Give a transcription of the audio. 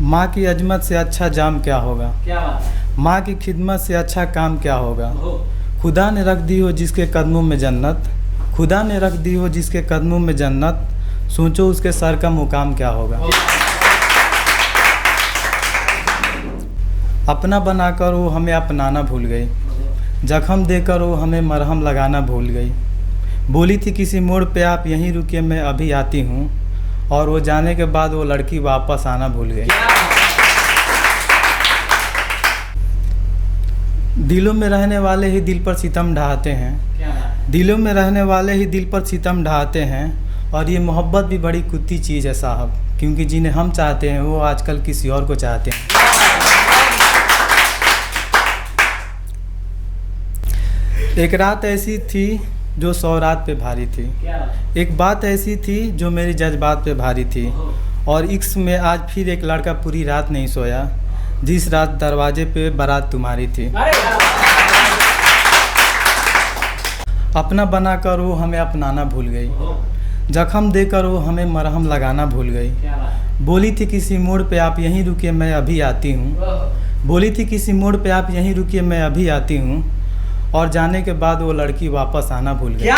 माँ की अजमत से अच्छा जाम क्या होगा। क्या बात है। माँ की खिदमत से अच्छा काम क्या होगा। ओहो। खुदा ने रख दी हो जिसके कदमों में जन्नत, खुदा ने रख दी हो जिसके कदमों में जन्नत, सोचो उसके सर का मुकाम क्या होगा। अपना बनाकर वो हमें अपनाना भूल गई, जख्म देकर वो हमें मरहम लगाना भूल गई। बोली थी किसी मोड़ पे आप यहीं रुकिए मैं अभी आती हूँ, और वो जाने के बाद वो लड़की वापस आना भूल गई। दिलों में रहने वाले ही दिल पर सितम ढहाते हैं, दिलों में रहने वाले ही दिल पर सितम ढहाते हैं। और ये मोहब्बत भी बड़ी कुत्ती चीज़ है साहब, क्योंकि जिन्हें हम चाहते हैं वो आजकल किसी और को चाहते हैं। एक रात ऐसी थी जो 100 रात पे भारी थी, एक बात ऐसी थी जो मेरी जज्बात पे भारी थी। और इश्क में आज फिर एक लड़का पूरी रात नहीं सोया, जिस रात दरवाजे पे बारात तुम्हारी थी। अपना बनाकर वो हमें अपनाना भूल गई, जख्म देकर वो हमें मरहम लगाना भूल गई। बोली थी किसी मोड़ पे आप यहीं रुकिए मैं अभी आती हूँ, बोली थी किसी मोड़ पे आप यहीं रुकिए मैं अभी आती हूँ, और जाने के बाद वो लड़की वापस आना भूल गई।